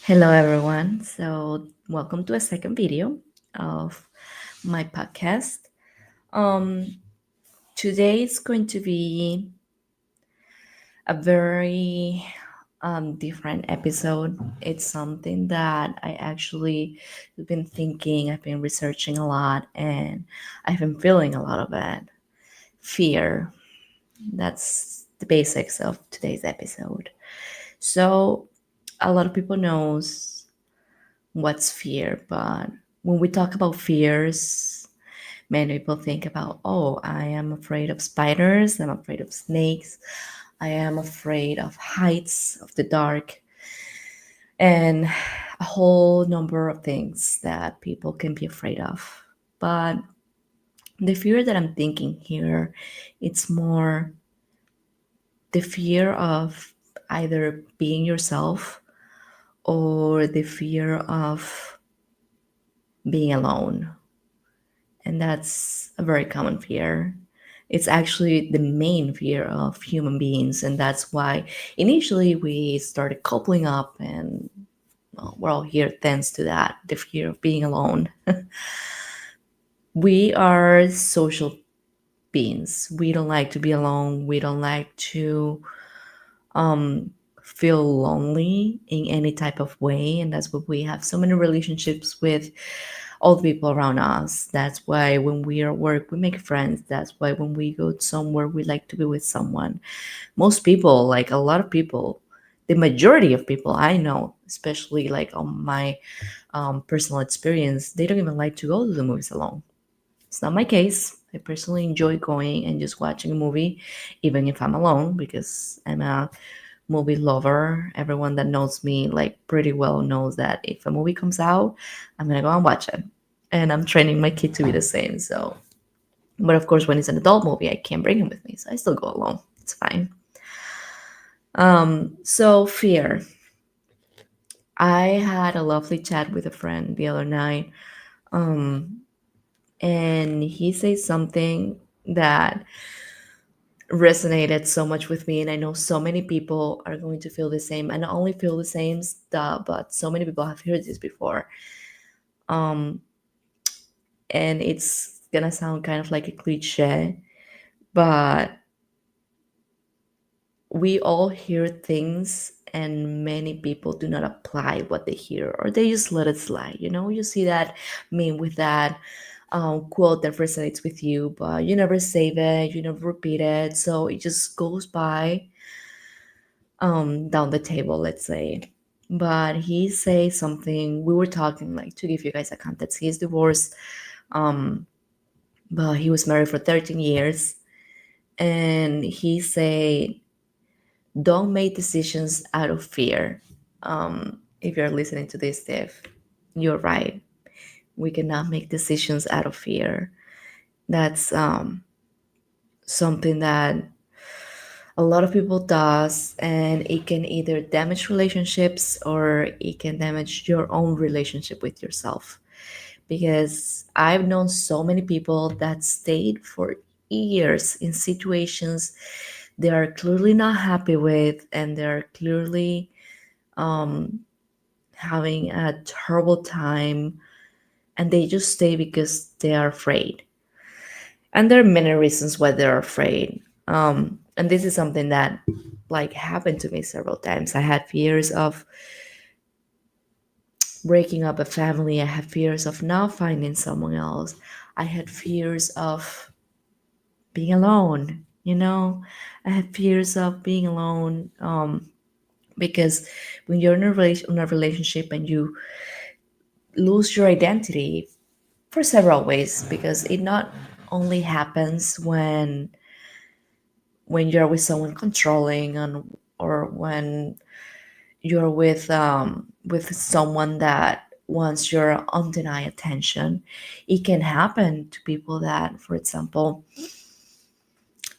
Hello, everyone. Welcome to a second video of my podcast. Um, Today is going to be a very different episode. It's something that I actually have been thinking, I've been researching a lot, and I've been feeling a lot of it. Fear. That's the basics of today's episode. So, a lot of people knows what's fear, but when we talk about fears, many people think about, oh, I am afraid of spiders, I'm afraid of snakes, I am afraid of heights, of the dark, and a whole number of things that people can be afraid of. But the fear that I'm thinking here, it's more the fear of either being yourself or the fear of being alone. And that's a very common fear. It's actually the main fear of human beings, and that's why initially we started coupling up, and well, we're all here thanks to that, the fear of being alone. We are social beings. We don't like to be alone. We don't like to um, feel lonely in any type of way, and that's why we have so many relationships with all the people around us. That's why when we are at work, we make friends. That's why when we go somewhere, we like to be with someone. Most people, like a lot of people, the majority of people I know, especially like on my personal experience, they don't even like to go to the movies alone. It's not my case. I personally enjoy going and just watching a movie, even if I'm alone, because I'm a movie lover. Everyone that knows me like pretty well knows that if a movie comes out, I'm gonna go and watch it. And I'm training my kid to be the same. So, but of course, when it's an adult movie, I can't bring him with me, so I still go alone. It's fine. So fear. I had a lovely chat with a friend the other night, um, and he said something that resonated so much with me, and I know so many people are going to feel the same. And not only feel the same stuff, but so many people have heard this before. Um, and it's gonna sound kind of like a cliche, but we all hear things and many people do not apply what they hear, or they just let it slide. You see that meme with that quote that resonates with you, but you never save it, you never repeat it, so it just goes by down the table, let's say. But he say something, we were talking, like, to give you guys a context, he's divorced, um but he was married for 13 years, and he say, don't make decisions out of fear. If you're listening to this, Steph, you're right. We cannot make decisions out of fear. That's something that a lot of people does, and it can either damage relationships or it can damage your own relationship with yourself. Because I've known so many people that stayed for years in situations they are clearly not happy with, and they're clearly um, having a terrible time, and they just stay because they are afraid. And there are many reasons why they're afraid. And this is something that like happened to me several times. I had fears of breaking up a family. I had fears of not finding someone else. I had fears of being alone. I had fears of being alone, because when you're in a relationship and you lose your identity for several ways, because it not only happens when you're with someone controlling, or when you're with someone that wants your undenied attention. It can happen to people that, for example,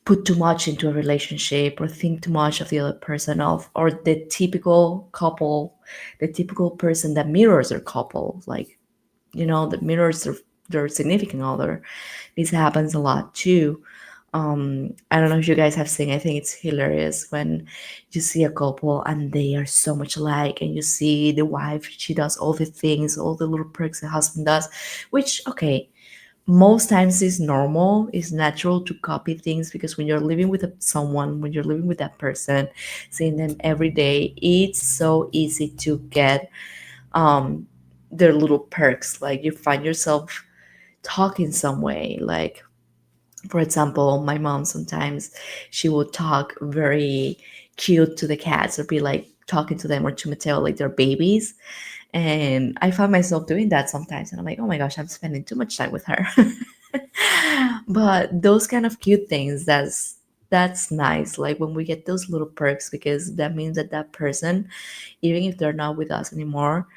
put too much into a relationship or think too much of the other person, of or the typical couple, the typical person that mirrors their couple, like, that mirrors their significant other. This happens a lot too. I don't know if you guys have seen. I think it's hilarious when you see a couple and they are so much alike, and you see the wife. She does all the things, all the little perks the husband does, which okay, most times is normal, is natural to copy things because when you're living with someone, when you're living with that person, seeing them every day, it's so easy to get um their little perks. Like you find yourself talking some way, like for example, my mom sometimes she would talk very cute to the cats or be like talking to them or to Mateo like they're babies. And I found myself doing that sometimes and I'm like, oh my gosh, I'm spending too much time with her. But those kind of cute things, that's nice. Like when we get those little perks because that means that that person, even if they're not with us anymore,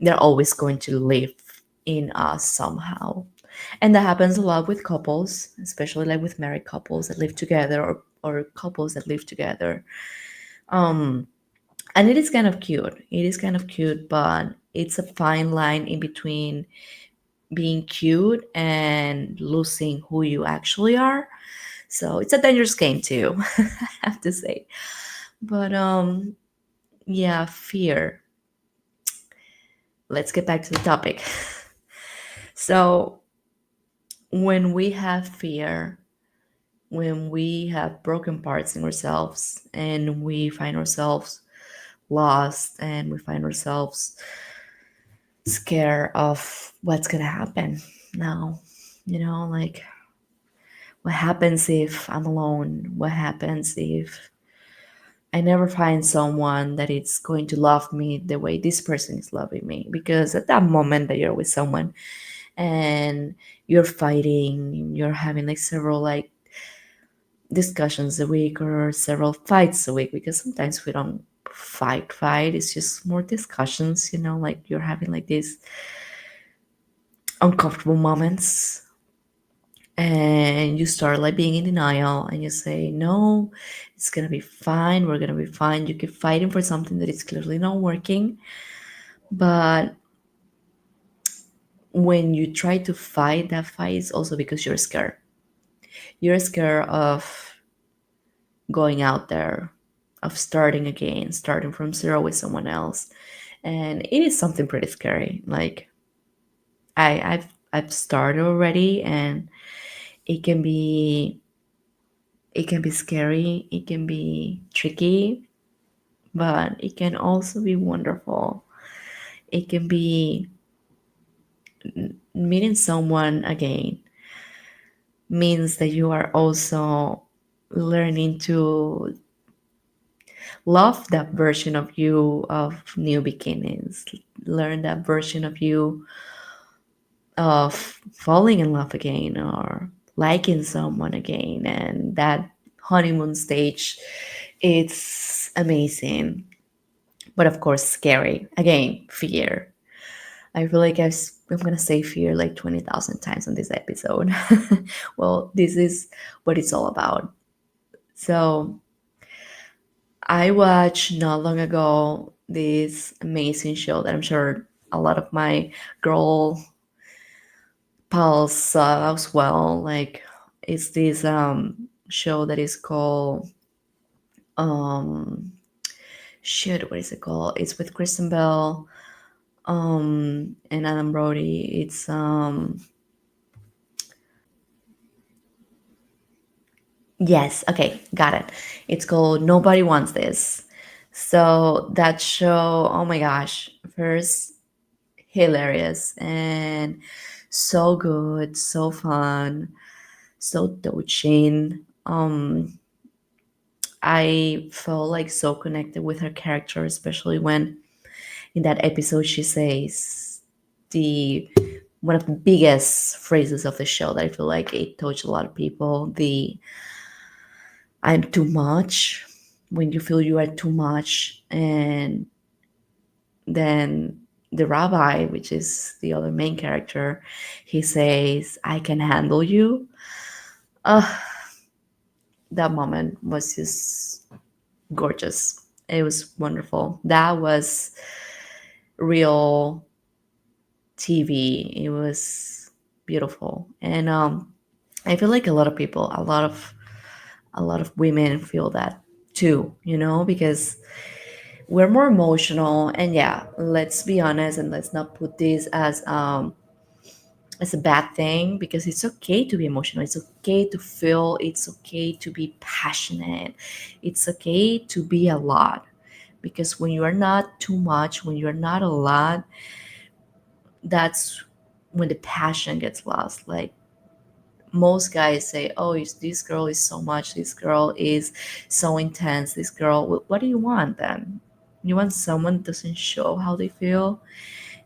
they're always going to live in us somehow. And that happens a lot with couples, especially like with married couples that live together or couples that live together. Um, and it is kind of cute. It is kind of cute, but it's a fine line in between being cute and losing who you actually are. So it's a dangerous game too, I have to say. But yeah, fear. Let's get back to the topic. So when we have fear, when we have broken parts in ourselves and we find ourselves lost and we find ourselves scared of what's gonna happen now, like what happens if I'm alone? What happens if I never find someone that is going to love me the way this person is loving me? Because at that moment that you're with someone and you're fighting, you're having like several like discussions a week or several fights a week, because sometimes we don't fight, it's just more discussions, like you're having like these uncomfortable moments and you start like being in denial and you say no, it's gonna be fine, we're gonna be fine. You keep fighting for something that is clearly not working, but when you try to fight that fight, it's also because you're scared of going out there, of starting again, starting from zero with someone else. And it is something pretty scary. Like I've started already and it can be it can be scary, it can be tricky, but it can also be wonderful. It can be meeting someone again means that you are also learning to love that version of you of new beginnings, learn that version of you of falling in love again or liking someone again. And that honeymoon stage, it's amazing, but of course scary. Again, fear. I feel like I'm gonna say fear like 20,000 times on this episode. Well, this is what it's all about. So I watched not long ago this amazing show that I'm sure a lot of my girl pals saw as well. Like it's this show that is called um shit, what is it called? It's with Kristen Bell and Adam Brody. It's yes, okay, got it. It's called Nobody Wants This. So that show, oh my gosh, first hilarious and so good, so fun, so touching. I felt like so connected with her character, especially when in that episode she says the one of the biggest phrases of the show that I feel like it touched a lot of people. The I'm too much, when you feel you are too much, and then the rabbi, which is the other main character, he says, I can handle you. Uh, that moment was just gorgeous. It was wonderful. That was real TV. It was beautiful. And I feel like a lot of people, a lot of women feel that too, because we're more emotional. And yeah, let's be honest, and let's not put this as a bad thing, because it's okay to be emotional. It's okay to feel. It's okay to be passionate. It's okay to be a lot, because when you are not too much, when you're not a lot, that's when the passion gets lost. Like, most guys say, oh, this girl is so much, this girl is so intense, this girl, what do you want then? You want someone that doesn't show how they feel?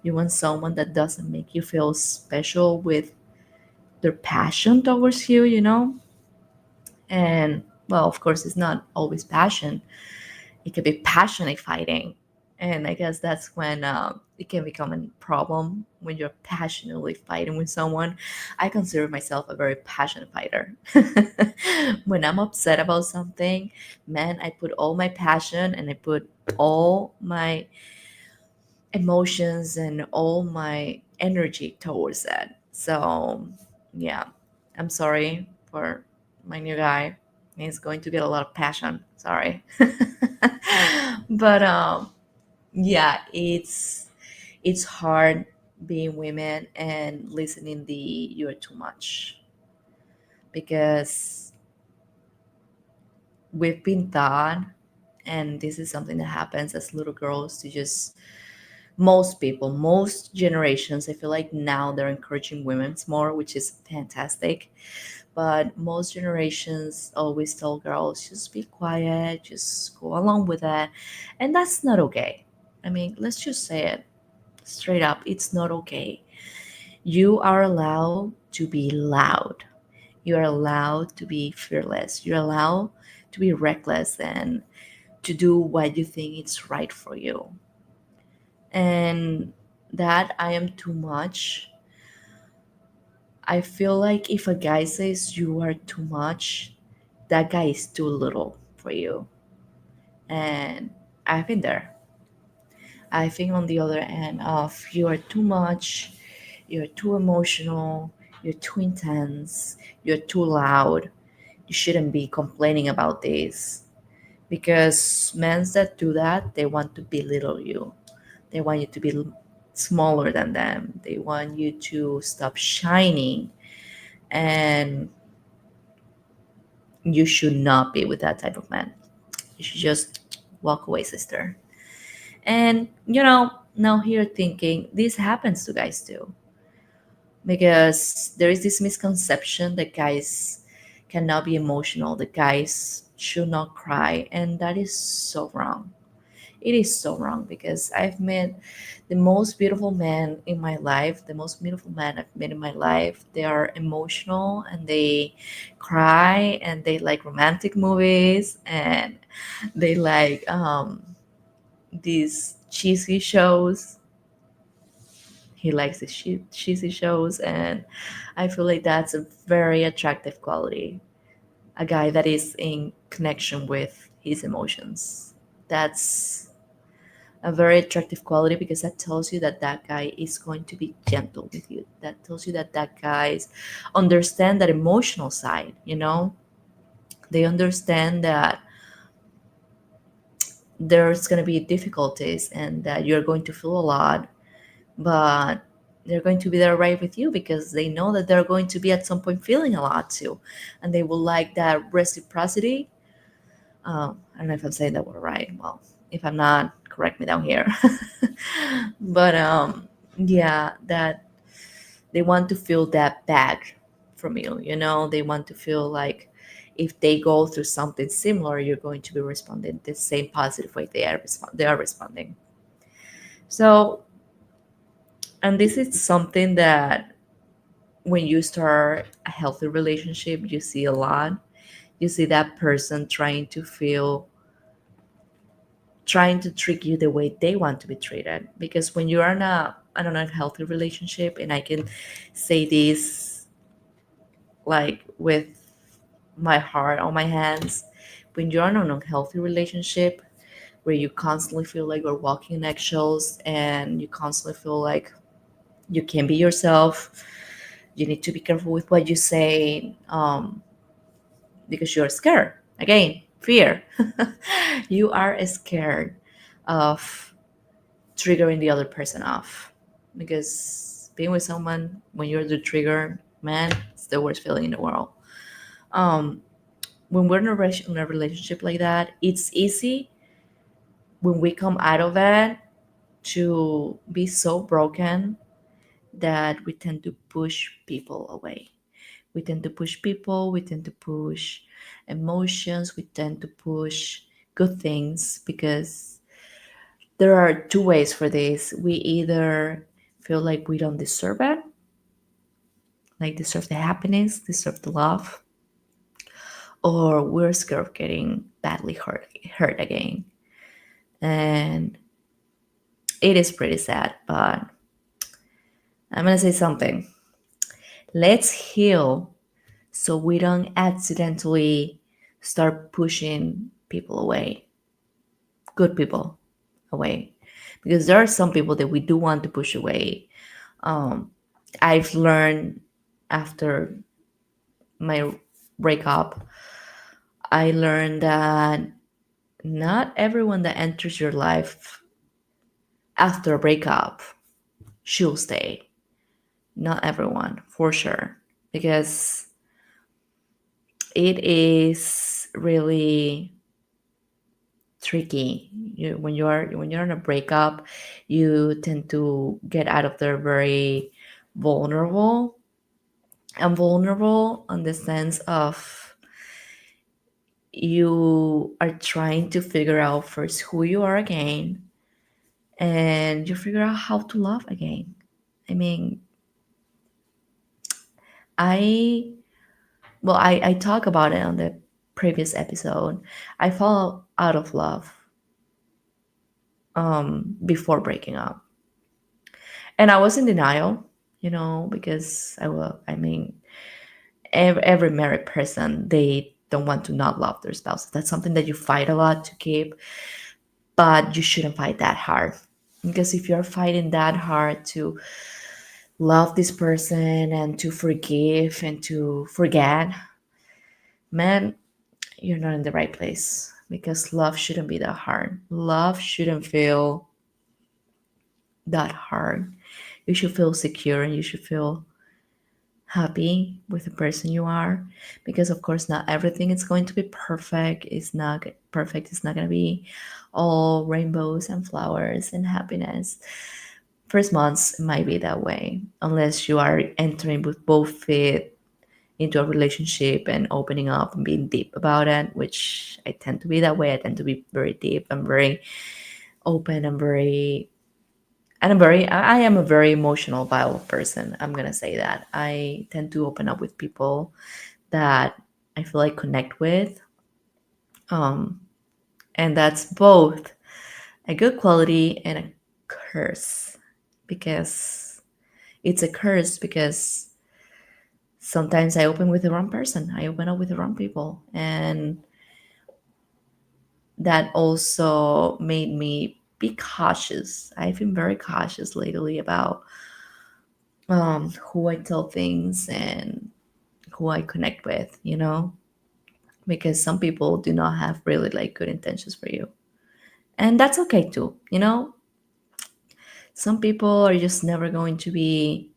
You want someone that doesn't make you feel special with their passion towards you? And well, of course, it's not always passion. It could be passionate fighting. And I guess that's when it can become a problem, when you're passionately fighting with someone. I consider myself a very passionate fighter. When I'm upset about something, man, I put all my passion and I put all my emotions and all my energy towards that. So, yeah, I'm sorry for my new guy. He's going to get a lot of passion. Sorry. But yeah, it's hard being women and listening the "you're too much," because we've been taught, and this is something that happens as little girls, to just, most people, most generations, I feel like now they're encouraging women more, which is fantastic. But most generations always tell girls, just be quiet, just go along with it. And that's not okay. I mean, let's just say it straight up, it's not okay. You are allowed to be loud. You are allowed to be fearless. You're allowed to be reckless and to do what you think is right for you. And that I am too much. I feel like if a guy says you are too much, that guy is too little for you. And I've been there. I think on the other end of you are too much, you're too emotional, you're too intense, you're too loud. You shouldn't be complaining about this, because men that do that, they want to belittle you. They want you to be smaller than them. They want you to stop shining, and you should not be with that type of man. You should just walk away, sister. And now here thinking, this happens to guys too, because there is this misconception that guys cannot be emotional, that guys should not cry, and that is so wrong. It is so wrong, because I've met the most beautiful men in my life, the most beautiful men I've met in my life. They are emotional and they cry and they like romantic movies and they like these cheesy shows. He likes the cheesy shows, and I feel like that's a very attractive quality. A guy that is in connection with his emotions. That's a very attractive quality, because that tells you that that guy is going to be gentle with you. That tells you that that guys understand that emotional side. They understand that there's going to be difficulties and that you're going to feel a lot, but they're going to be there right with you, because they know that they're going to be at some point feeling a lot too, and they will like that reciprocity. I don't know if I'm saying that word right. Well, if I'm not, correct me down here. But yeah, that they want to feel that back from you. They want to feel like if they go through something similar, you're going to be responding the same positive way they are responding. So, and this is something that when you start a healthy relationship, you see a lot. You see that person trying to trick you the way they want to be treated. Because when you are in a, I don't know, healthy relationship, and I can say this like with my heart on my hands, when you're in an unhealthy relationship where you constantly feel like you're walking in eggshells and you constantly feel like you can't be yourself, You need to be careful with what you say, because you're scared. Again, fear. You are scared of triggering the other person off, because being with someone when you're the trigger, man, it's the worst feeling in the world. Um, when we're in a relationship like that, it's easy when we come out of it to be so broken that we tend to push people away. We tend to push people, we tend to push emotions, we tend to push good things, because there are two ways for this. We either feel like we don't deserve it, like deserve the happiness, deserve the love, or we're scared of getting badly hurt again. And it is pretty sad, but I'm gonna say something. Let's heal so we don't accidentally start pushing people away, good people away, because there are some people that we do want to push away. um, I've learned after my breakup, I learned that not everyone that enters your life after a breakup should stay. Not everyone, for sure, because it is really tricky. When you're in a breakup, you tend to get out of there very vulnerable. And vulnerable in the sense of you are trying to figure out first who you are again, and you figure out how to love again. I mean, I I talk about it on the previous episode. I fell out of love before breaking up, and I was in denial, because I mean, every married person, they don't want to not love their spouse. That's something that you fight a lot to keep, but you shouldn't fight that hard, because if you're fighting that hard to love this person and to forgive and to forget, man, you're not in the right place, because love shouldn't be that hard. Love shouldn't feel that hard. You should feel secure, and you should feel happy with the person you are, because of course not everything is going to be perfect. It's not perfect. It's not going to be all rainbows and flowers and happiness. First months might be that way, unless you are entering with both feet into a relationship and opening up and being deep about it, which I tend to be that way. I tend to be very deep and very open and I am a very emotional, violent person. I'm gonna say that. I tend to open up with people that I feel like connect with. Um, and that's both a good quality and a curse, because it's a curse because sometimes I open with the wrong person. I open up with the wrong people. And that also made me be cautious. I've been very cautious lately about who I tell things and who I connect with, because some people do not have really like good intentions for you. And that's okay too, Some people are just never going to be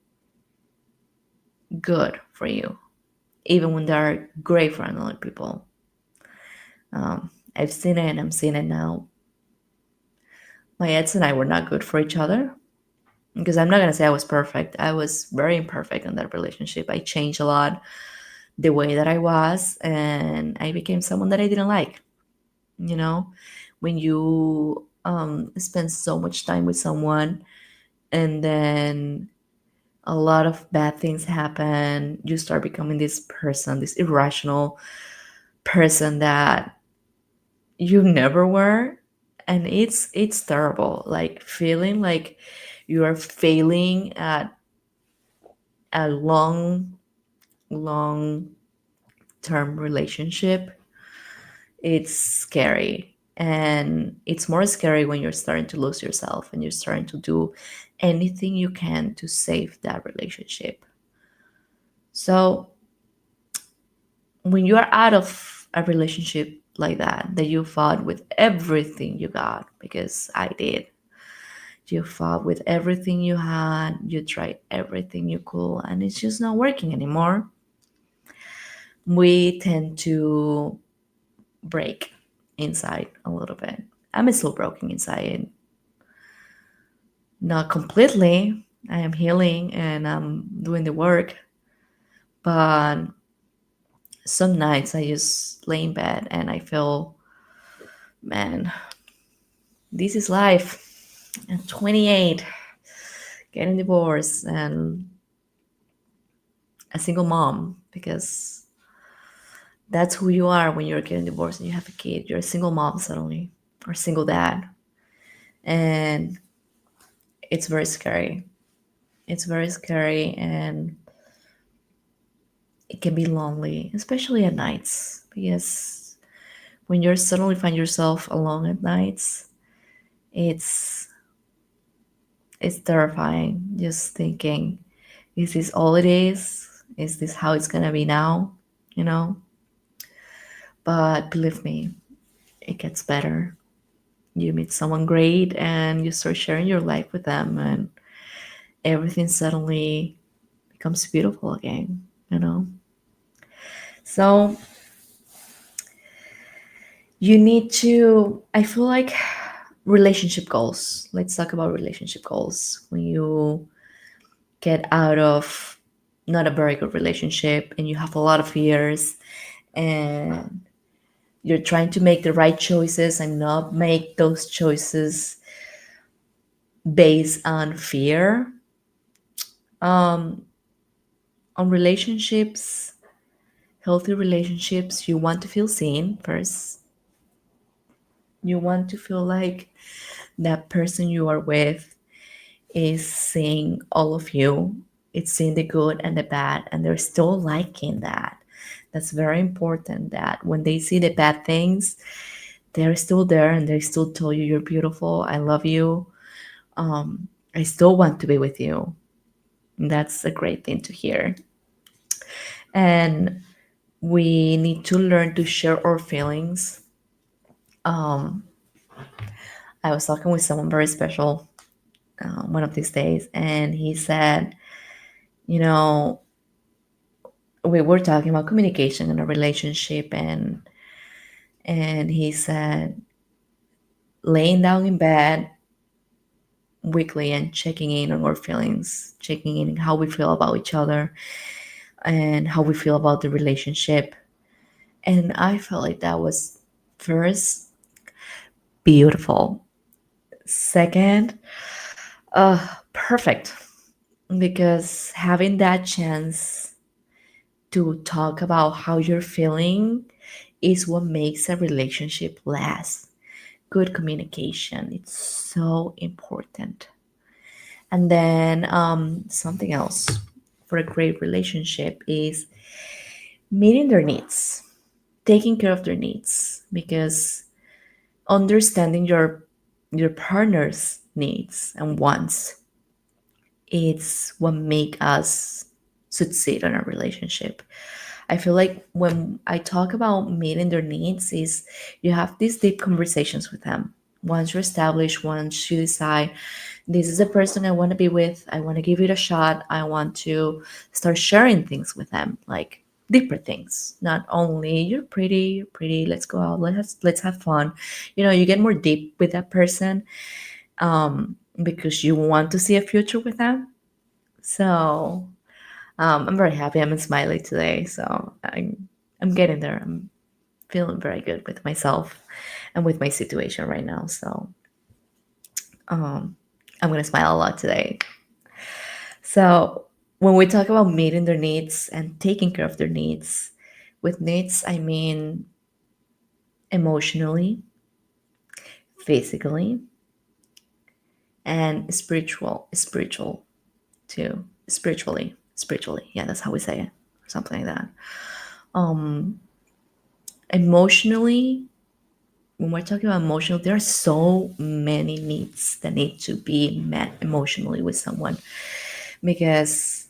good for you, even when they're great for other people. I've seen it and I'm seeing it now. My ex and I were not good for each other, because I'm not going to say I was perfect. I was very imperfect in that relationship. I changed a lot the way that I was, and I became someone that I didn't like. You know, when you spend so much time with someone and then a lot of bad things happen, you start becoming this person, this irrational person that you never were. And it's terrible, like feeling like you are failing at a long term relationship. It's scary, and it's more scary when you're starting to lose yourself and you're starting to do anything you can to save that relationship. So when you are out of a relationship like that you fought with everything you got, because I did. You fought with everything you had, you tried everything you could, and it's just not working anymore. We tend to break inside a little bit. I'm still broken inside, not completely. I am healing and I'm doing the work, but some nights I just lay in bed and I feel, man, this is life. I'm 28, getting divorced, and a single mom, because that's who you are when you're getting divorced and you have a kid. You're a single mom suddenly, or single dad. And it's very scary. It's very scary, and it can be lonely, especially at nights. Because when you suddenly find yourself alone at nights, it's it's terrifying. Just thinking, is this all it is? Is this how it's gonna be now? You know? But believe me, it gets better. You meet someone great and you start sharing your life with them, and everything suddenly becomes beautiful again, you know? So you need to, I feel like, relationship goals. Let's talk about relationship goals. When you get out of not a very good relationship and you have a lot of fears, and you're trying to make the right choices and not make those choices based on fear, um, on relationships, healthy relationships, you want to feel seen first. You want to feel like that person you are with is seeing all of you. It's seeing the good and the bad, and they're still liking that. That's very important, that when they see the bad things, they're still there and they still tell you you're beautiful, I love you, I still want to be with you. That's a great thing to hear. And we need to learn to share our feelings. Um, I was talking with someone very special one of these days, and he said, you know, we were talking about communication in a relationship, and he said, laying down in bed weekly and checking in on our feelings, checking in how we feel about each other and how we feel about the relationship. And I felt like that was, first, beautiful. Second, perfect, because having that chance to talk about how you're feeling is what makes a relationship last. Good communication, it's so important. And then something else for a great relationship is meeting their needs, taking care of their needs, because understanding your partner's needs and wants, it's what make us succeed in a relationship. I feel like when I talk about meeting their needs is you have these deep conversations with them. Once you establish, once you decide this is the person I want to be with, I want to give it a shot, I want to start sharing things with them, like deeper things. Not only you're pretty, let's go out, let's have fun. You know, you get more deep with that person, because you want to see a future with them. So I'm very happy. I'm smiley today, so I'm getting there. I'm feeling very good with myself and with my situation right now. So um, I'm gonna smile a lot today. So when we talk about meeting their needs and taking care of their needs, with needs I mean emotionally, physically, and spiritual too. Spiritually. Yeah, that's how we say it, or something like that. Um, Emotionally, when we're talking about emotional, there are so many needs that need to be met emotionally with someone, because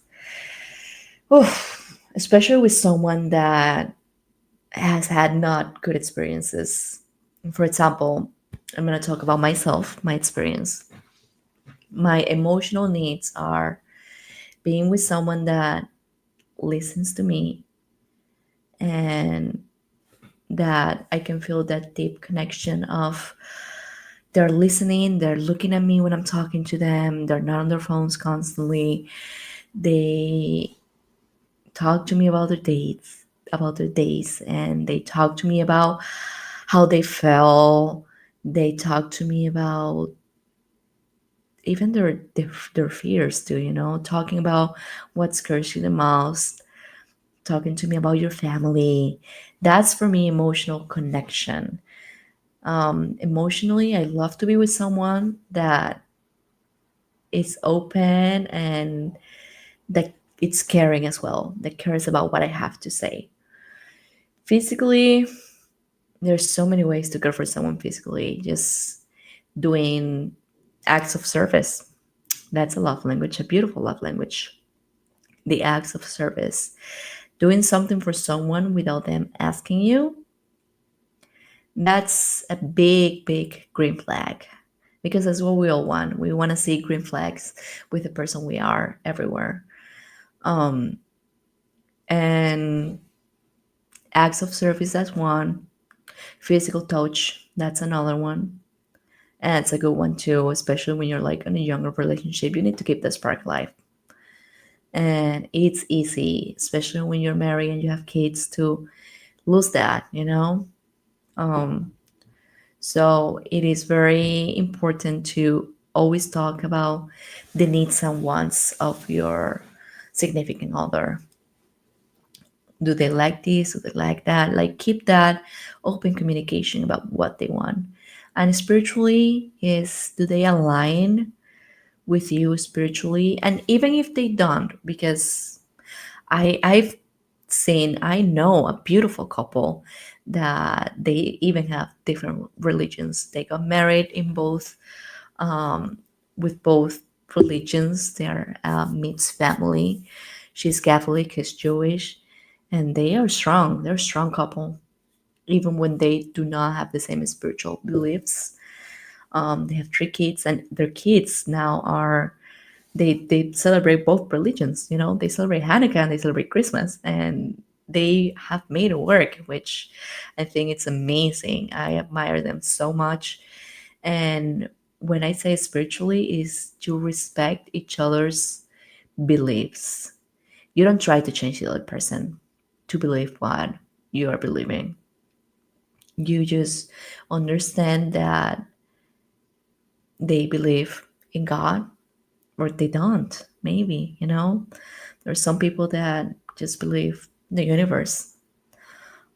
especially with someone that has had not good experiences. For example, I'm going to talk about myself, my experience. My emotional needs are being with someone that listens to me and that I can feel that deep connection of they're listening, they're looking at me when I'm talking to them, they're not on their phones constantly. They talk to me about their days, and they talk to me about how they felt. They talk to me about even their fears too, talking about what scares you the most, talking to me about your family. That's for me emotional connection. Emotionally, I love to be with someone that is open and that it's caring as well, that cares about what I have to say. Physically, there's so many ways to care for someone physically. Just doing acts of service. That's a love language, a beautiful love language. The acts of service. Doing something for someone without them asking you, that's a big, big green flag. Because that's what we all want. We want to see green flags with the person we are everywhere. Um, and acts of service, that's one. Physical touch, that's another one. And it's a good one too, especially when you're like in a younger relationship. You need to keep the spark alive. And it's easy, especially when you're married and you have kids, to lose that. Um, so it is very important to always talk about the needs and wants of your significant other. Do they like this? Do they like that? Like, keep that open communication about what they want. And spiritually, is do they align with you spiritually? And even if they don't, because I know a beautiful couple that they even have different religions. They got married in both, um, with both religions. They are a mixed family. She's Catholic, he's Jewish, and they are strong. They're a strong couple, even when they do not have the same spiritual beliefs. They have three kids, and their kids now are they celebrate both religions. They celebrate Hanukkah and they celebrate Christmas, and they have made it work, which I think it's amazing. I admire them so much. And when I say spiritually, is to respect each other's beliefs. You don't try to change the other person to believe what you are believing. You just understand that they believe in God or they don't. Maybe. There's some people that just believe the universe.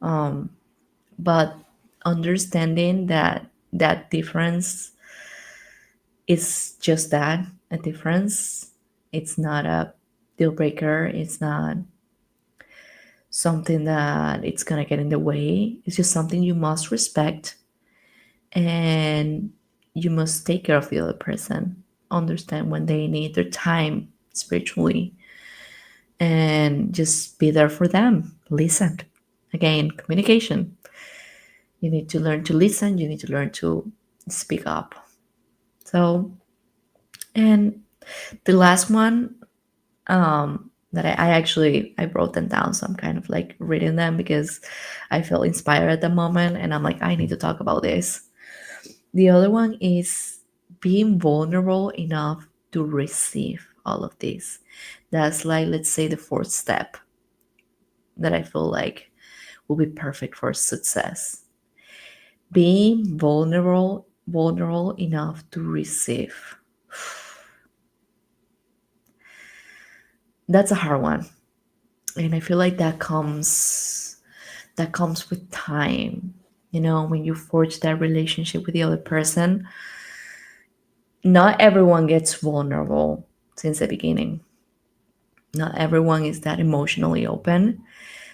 Um, but understanding that that difference is just that, a difference. It's not a deal breaker. It's not something that it's gonna get in the way. It's just something you must respect, and you must take care of the other person. Understand when they need their time spiritually, and just be there for them. Listen. Again, communication. You need to learn to listen. You need to learn to speak up. So, and the last one, that I actually I wrote them down, so I'm kind of like reading them because I felt inspired at the moment, and I'm like, I need to talk about this. The other one is being vulnerable enough to receive all of this. That's like, let's say, the fourth step that I feel like will be perfect for success. Being vulnerable enough to receive. That's a hard one. And I feel like that comes with time. When you forge that relationship with the other person, not everyone gets vulnerable since the beginning. Not everyone is that emotionally open.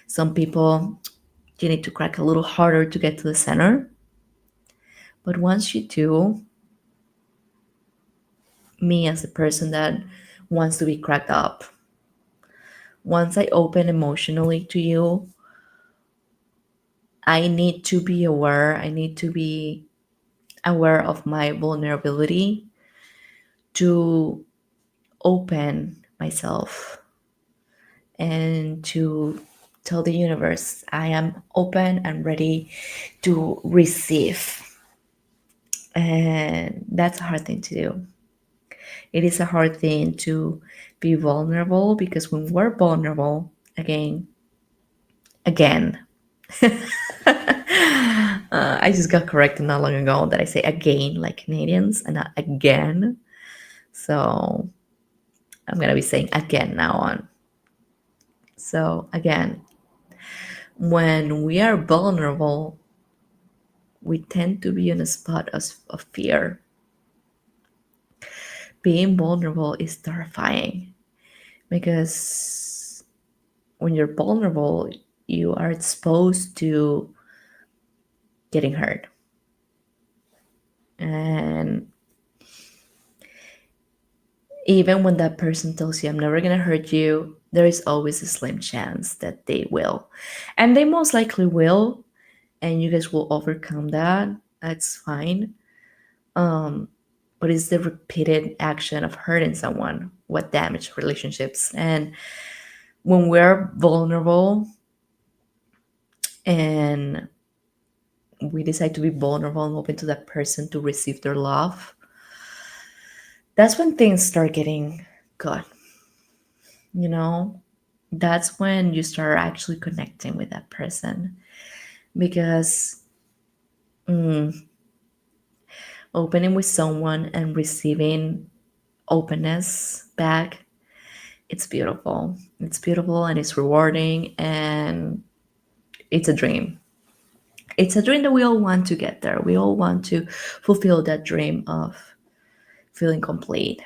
Some people, you need to crack a little harder to get to the center. But once you do, me as a person that wants to be cracked up, Once I open emotionally to you, I need to be aware. I need to be aware of my vulnerability to open myself and to tell the universe I am open and ready to receive. And that's a hard thing to do. It is a hard thing to be vulnerable because when we're vulnerable, again, I just got corrected not long ago that I say again like Canadians and not again. So I'm going to be saying again now on. So again, when we are vulnerable, we tend to be in a spot of fear. Being vulnerable is terrifying because when you're vulnerable, you are exposed to getting hurt. And even when that person tells you, I'm never going to hurt you, there is always a slim chance that they will. And they most likely will, and you guys will overcome that. That's fine. Um, but it's the repeated action of hurting someone what damage relationships. And when we're vulnerable and we decide to be vulnerable and open to that person to receive their love, that's when things start getting good. You know, that's when you start actually connecting with that person because mm, opening with someone and receiving openness back, it's beautiful. It's beautiful and it's rewarding and it's a dream. It's a dream that we all want to get there. We all want to fulfill that dream of feeling complete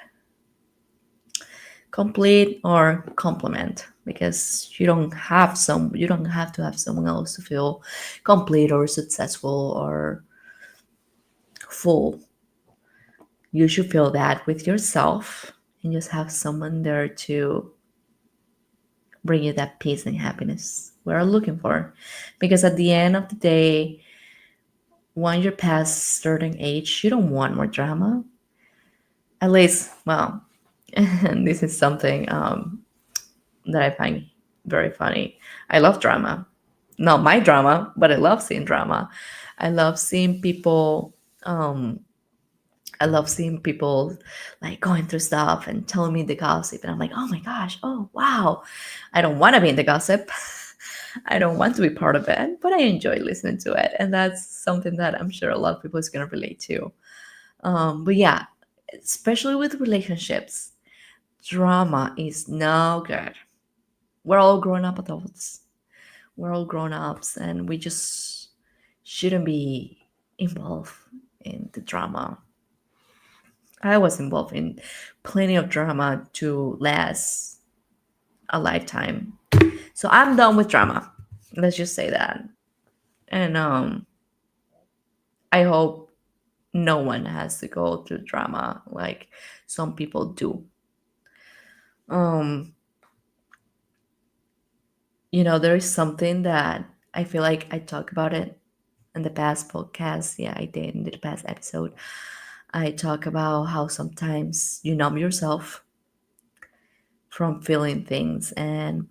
or complement because you don't have to have someone else to feel complete or successful or full. You should feel that with yourself and just have someone there to bring you that peace and happiness we're looking for. Because at the end of the day, when you're past certain age, you don't want more drama. At least, well, and this is something that I find very funny. I love drama. Not my drama, but I love seeing drama. I love seeing people um, I love seeing people like going through stuff and telling me the gossip. And I'm like, oh my gosh, oh wow. I don't want to be in the gossip. I don't want to be part of it, but I enjoy listening to it. And that's something that I'm sure a lot of people is going to relate to. But yeah, especially with relationships, drama is no good. We're all grown up adults. We're all grown ups, and we just shouldn't be involved in the drama. I was involved in plenty of drama to last a lifetime. So I'm done with drama. Let's just say that. And I hope no one has to go through drama like some people do. Um, there is something that I feel like I talk about it in the past podcast. Yeah, I did in the past episode. I talk about how sometimes you numb yourself from feeling things and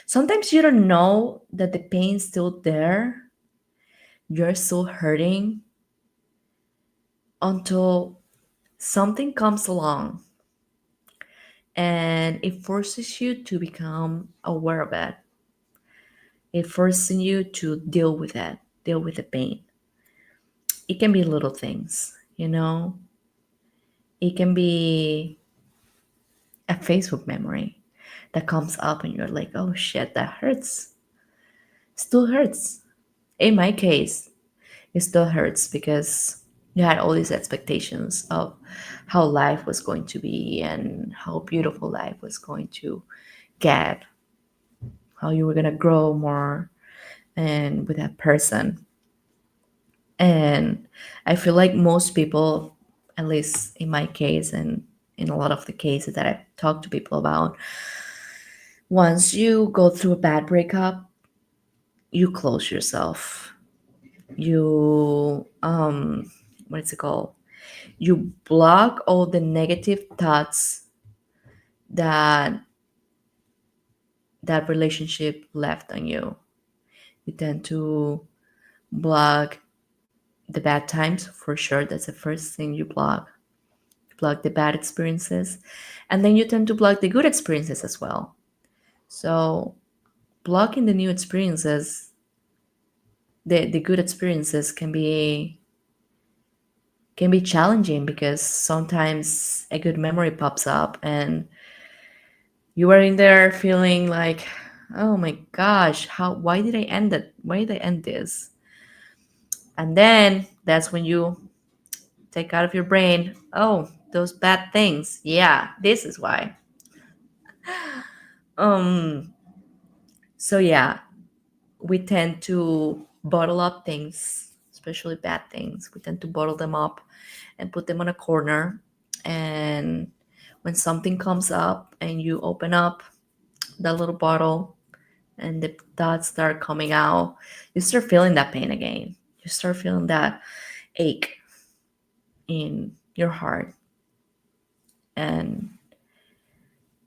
sometimes you don't know that the pain's still there. You're still hurting until something comes along and it forces you to become aware of it. It forces you to deal with it, deal with the pain. It can be little things. It can be a Facebook memory that comes up and you're like, oh shit, that hurts. Still hurts. In my case, it still hurts because you had all these expectations of how life was going to be and how beautiful life was going to get, how you were going to grow more and with that person. And I feel like most people, at least in my case and in a lot of the cases that I've talked to people about, Once you go through a bad breakup, you close yourself. You what is it called? You block all the negative thoughts that that relationship left on you. You tend to block the bad times for sure. That's the first thing you block. You block the bad experiences, and then you tend to block the good experiences as well. So blocking the new experiences, the good experiences can be challenging because sometimes a good memory pops up and you are in there feeling like, oh my gosh, how why did I end it? Why did I end this? And then that's when you take out of your brain, oh, those bad things. Yeah, this is why. Um so yeah, we tend to bottle up things, especially bad things. We tend to bottle them up and put them on a corner. And when something comes up and you open up that little bottle and the thoughts start coming out, you start feeling that pain again. You start feeling that ache in your heart. And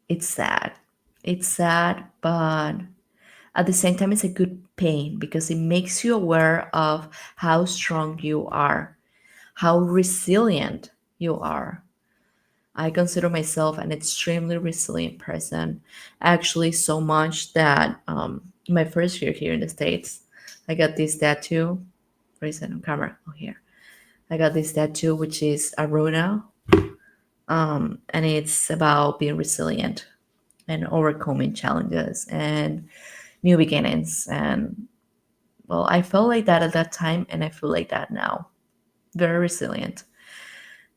it's sad. It's sad, but at the same time, it's a good pain because it makes you aware of how strong you are, how resilient you are. I consider myself an extremely resilient person, actually, so much that my first year here in the States, I got this tattoo. Where is it on camera? Oh, here. I got this tattoo, which is a runa, and it's about being resilient and overcoming challenges and new beginnings. And well, I felt like that at that time, and I feel like that now. Very resilient.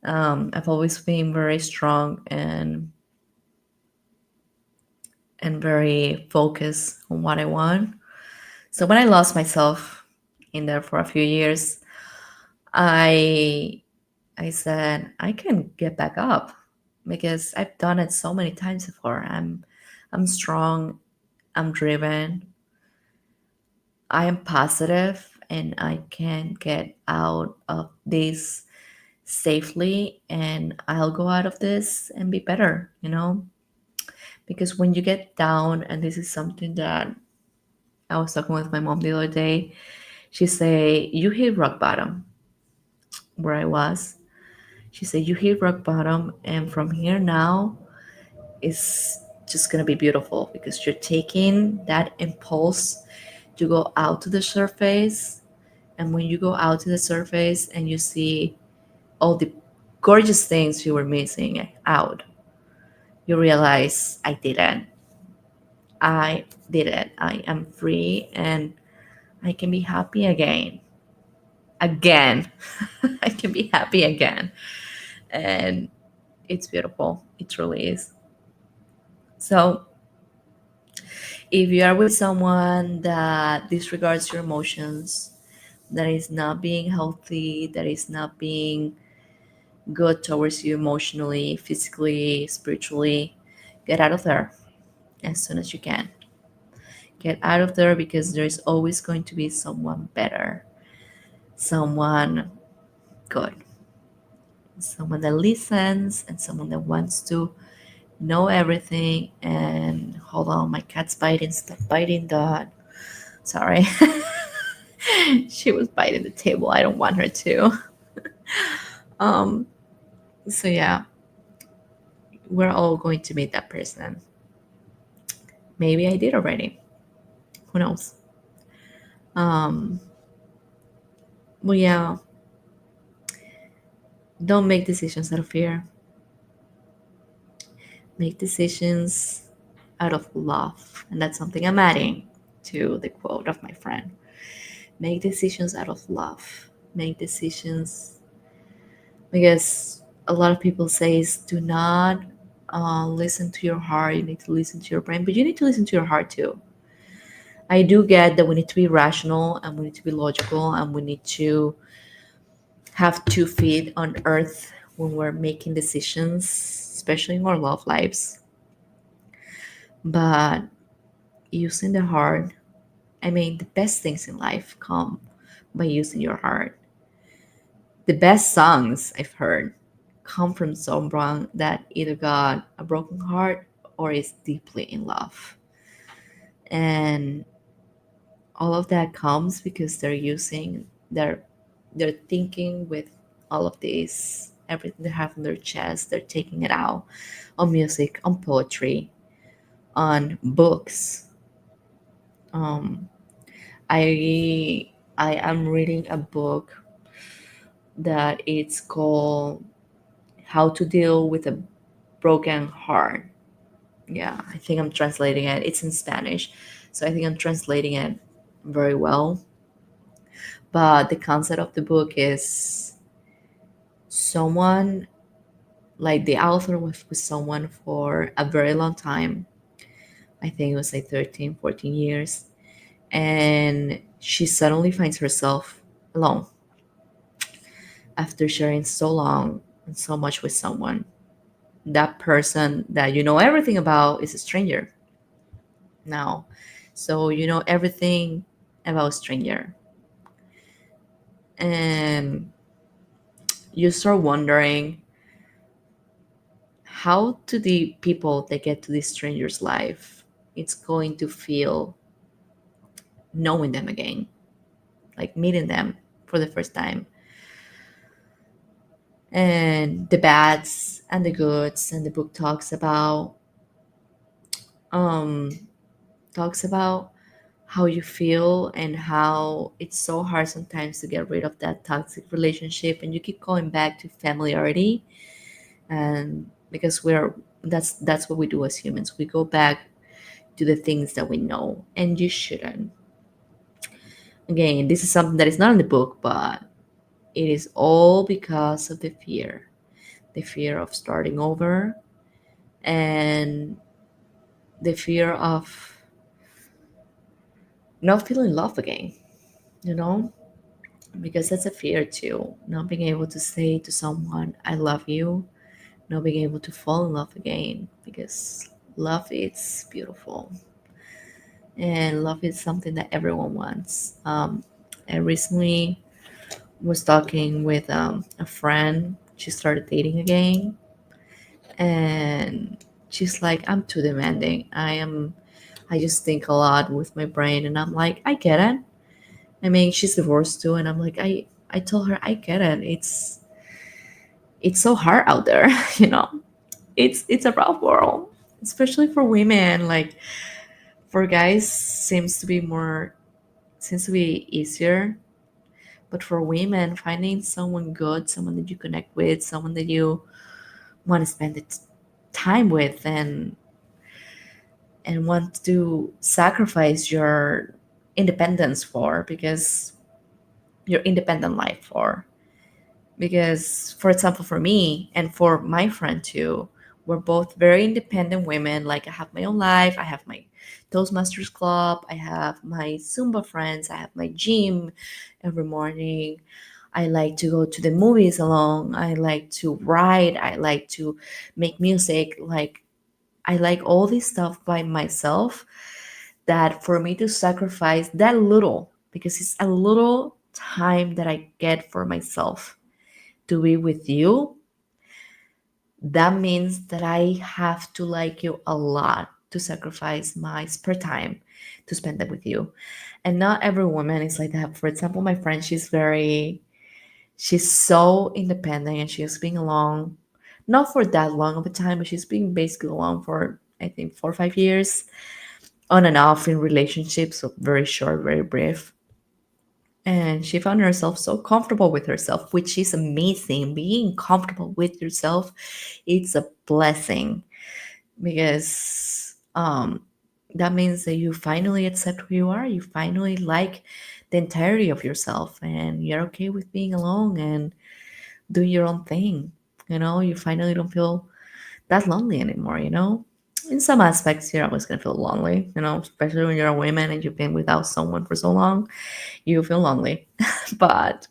I've always been very strong and very focused on what I want. So when I lost myself in there for a few years, I I said I can get back up because I've done it so many times before. I'm strong, I'm driven, I am positive, and I can get out of this safely, and I'll go out of this and be better, you know? Because when you get down, and this is something that I was talking with my mom the other day, she say, you hit rock bottom where I was. She said, you hit rock bottom, and from here now is just gonna be beautiful because you're taking that impulse to go out to the surface. And when you go out to the surface and you see all the gorgeous things you were missing out, you realize I did it. I did it. I am free and I can be happy again. Again. I can be happy again. And it's beautiful. It truly is. So, if you are with someone that disregards your emotions, that is not being healthy, that is not being good towards you emotionally, physically, spiritually, get out of there as soon as you can. Get out of there because there's always going to be someone better, someone good, someone that listens, and someone that wants to know everything. And hold on, my cat's biting. Stop biting, dog. Sorry. She was biting the table. I don't want her to. Um, so yeah, we're all going to meet that person. Maybe I did already. Who knows? Um, well, yeah, don't make decisions out of fear. Make decisions out of love. And that's something I'm adding to the quote of my friend. Make decisions out of love. Make decisions because a lot of people says do not listen to your heart. You need to listen to your brain, but you need to listen to your heart too. I do get that we need to be rational and we need to be logical and we need to have 2 feet on earth when we're making decisions, especially in our love lives. But using the heart, I mean, the best things in life come by using your heart. The best songs I've heard come from someone that either got a broken heart or is deeply in love. And all of that comes because they're thinking with all of this, everything they have on their chest, they're taking it out on music, on poetry, on books. Um, I am reading a book that it's called How to Deal with a Broken Heart. Yeah, I think I'm translating it. It's in Spanish, so I think I'm translating it very well. But the concept of the book is someone, like the author was with someone for a very long time. I think it was like 13, 14 years. And she suddenly finds herself alone after sharing so long and so much with someone. That person that you know everything about is a stranger now. So you know everything about a stranger. And you start wondering, how to the people that get to this stranger's life it's going to feel knowing them again, like meeting them for the first time, and the bads and the goods. And the book um talks about how you feel and how it's so hard sometimes to get rid of that toxic relationship, and you keep going back to familiarity. And because that's what we do as humans, we go back to the things that we know, and you shouldn't. Again, this is something that is not in the book, but it is all because of the fear of starting over, and the fear of not feeling love again, you know? Because that's a fear too. Not being able to say to someone, I love you, not being able to fall in love again, because love is beautiful. And love is something that everyone wants. I recently was talking with a friend. She started dating again, and she's like, I'm too demanding. I just think a lot with my brain. And I'm like, I get it. I mean, she's divorced too. And I'm like, I told her, I get it. It's so hard out there. you know it's a rough world, especially for women. Like, for guys seems to be easier. But for women, finding someone good, someone that you connect with, someone that you want to spend time with, and want to sacrifice your independence for, because your independent life for. Because, for example, for me and for my friend too, we're both very independent women. Like, I have my own life, I have my Toastmasters club, I have my Zumba friends, I have my gym every morning. I like to go to the movies alone, I like to write, I like to make music. Like, I like all this stuff by myself, that for me to sacrifice that little, because it's a little time that I get for myself to be with you, that means that I have to like you a lot to sacrifice my spare time to spend them with you. And not every woman is like that. For example, my friend, she's so independent, and she's been alone not for that long of a time, but she's been basically alone for, I think, 4 or 5 years, on and off in relationships, so very short, very brief. And she found herself so comfortable with herself, which is amazing. Being comfortable with yourself, it's a blessing, because that means that you finally accept who you are. You finally like the entirety of yourself, and you're okay with being alone and doing your own thing. You finally don't feel that lonely anymore. In some aspects, you're always going to feel lonely, especially when you're a woman and you've been without someone for so long, you feel lonely. But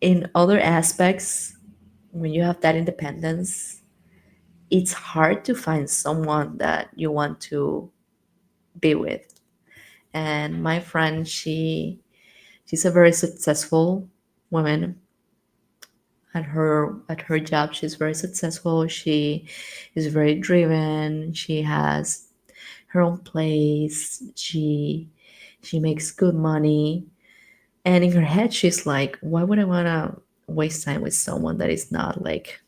in other aspects, when you have that independence, it's hard to find someone that you want to be with. And my friend, she's a very successful woman at her job. She's very successful. She is very driven. She has her own place. She makes good money. And in her head she's like, why would I want to waste time with someone that is not like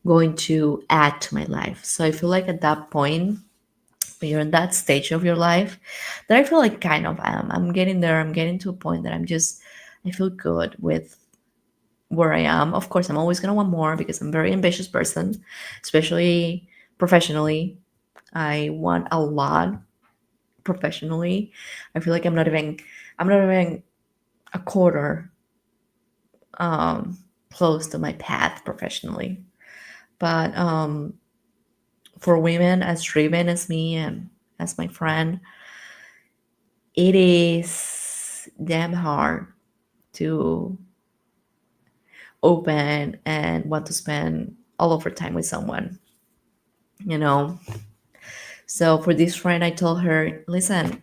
going to add to my life? So I feel like at that point, when you're in that stage of your life, that I feel like kind of I'm getting there. I'm getting to a point that I feel good with where I am. Of course, I'm always gonna want more because I'm a very ambitious person, especially professionally. I want a lot professionally. I feel like I'm not even a quarter um, close to my path professionally. But for women as driven as me and as my friend, it is damn hard to open and want to spend all of our time with someone, you know. So for this friend, I told her, listen,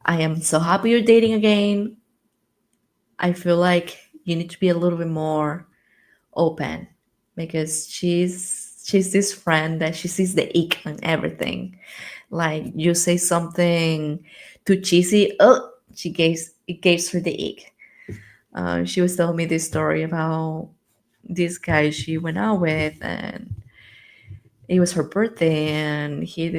I am so happy you're dating again. I feel like you need to be a little bit more open, because she's this friend that she sees the ick on everything. Like you say something too cheesy, oh, it gives her the ick. She was telling me this story about this guy she went out with, and it was her birthday, and he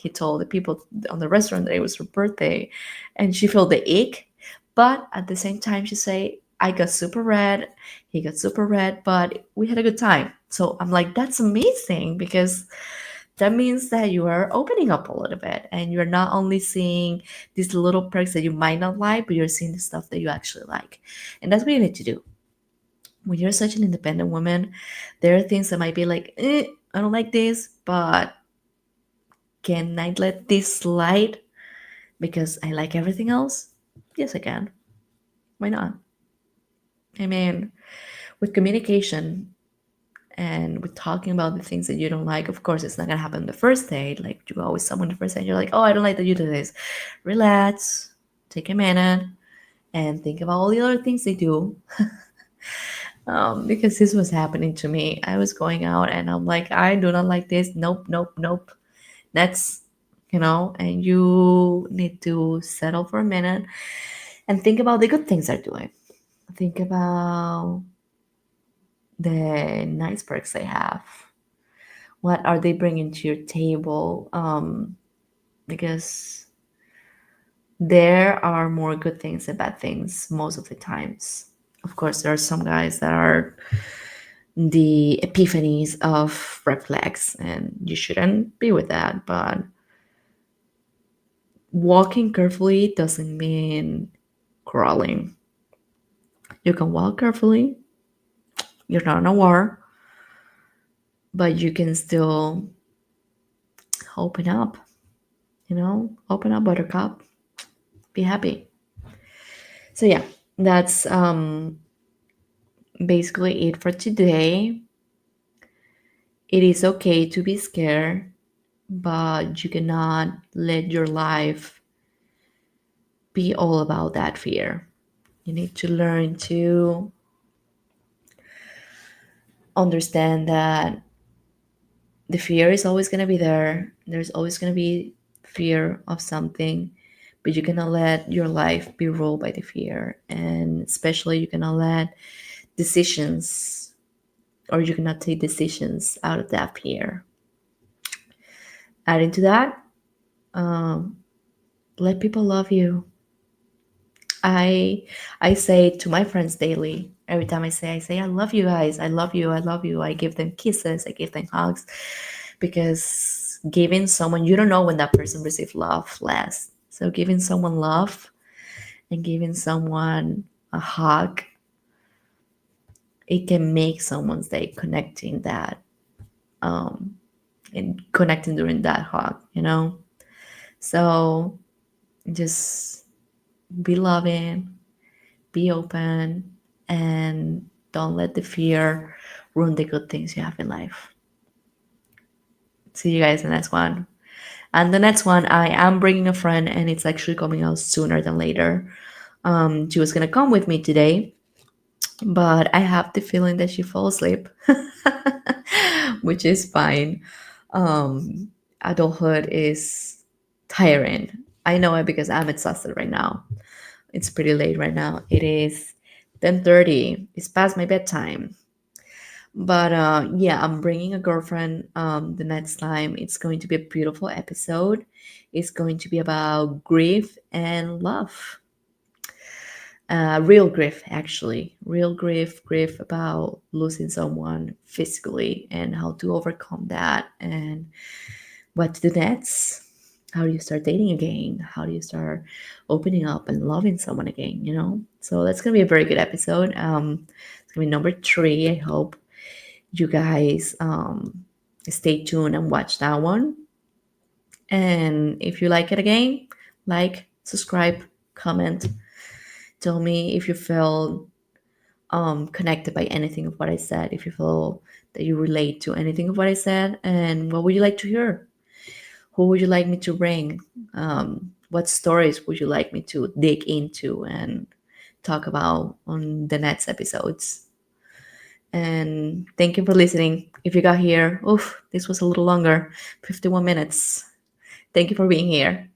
told the people on the restaurant that it was her birthday, and she felt the ick. But at the same time, she say, I got super red, he got super red, but we had a good time. So I'm like, that's amazing, because that means that you are opening up a little bit, and you're not only seeing these little perks that you might not like, but you're seeing the stuff that you actually like. And that's what you need to do. When you're such an independent woman, there are things that might be like, I don't like this, but can I let this slide because I like everything else? Yes, I can. Why not? I mean, with communication and with talking about the things that you don't like, of course, it's not gonna happen the first date. Like you go with someone the first date, you're like, oh, I don't like that you do this. Relax, take a minute, and think about all the other things they do. Because this was happening to me. I was going out and I'm like, I do not like this. Nope, nope, nope. That's, and you need to settle for a minute and think about the good things they're doing. Think about the nice perks they have. What are they bringing to your table? Because there are more good things than bad things most of the times. Of course, there are some guys that are the epiphanies of red flags, and you shouldn't be with that. But walking carefully doesn't mean crawling. You can walk carefully, you're not in a war, but you can still open up, open up, buttercup, be happy. So, yeah, that's basically it for today. It is okay to be scared, but you cannot let your life be all about that fear. You need to learn to understand that the fear is always going to be there. There's always going to be fear of something, but you cannot let your life be ruled by the fear. And especially, you cannot let decisions, or you cannot take decisions out of that fear. Adding to that, um, let people love you. I I say to my friends daily. Every time I say, I love you guys. I love you. I love you. I give them kisses. I give them hugs, because giving someone, you don't know when that person receives love last. So giving someone love and giving someone a hug, it can make someone's day connecting that um and connecting during that hug. So just be loving, be open, and don't let the fear ruin the good things you have in life. See you guys in the next one. And the next one, I am bringing a friend, and it's actually coming out sooner than later. She was gonna come with me today, but I have the feeling that she fell asleep, which is fine. Um, Adulthood is tiring. I know it because I'm exhausted right now. It's pretty late right now. It is 10:30. It's past my bedtime. But yeah, I'm bringing a girlfriend the next time. It's going to be a beautiful episode. It's going to be about grief and love. Real grief, actually. Real grief, grief about losing someone physically and how to overcome that and what to do next. How do you start dating again? How do you start opening up and loving someone again, you know? So that's going to be a very good episode. It's going to be number 3. I hope you guys stay tuned and watch that one. And if you like it again, like, subscribe, comment. Tell me if you feel connected by anything of what I said, if you feel that you relate to anything of what I said, and what would you like to hear? Who would you like me to bring? What stories would you like me to dig into and talk about on the next episodes? And thank you for listening. If you got here, oof, this was a little longer, 51 minutes. Thank you for being here.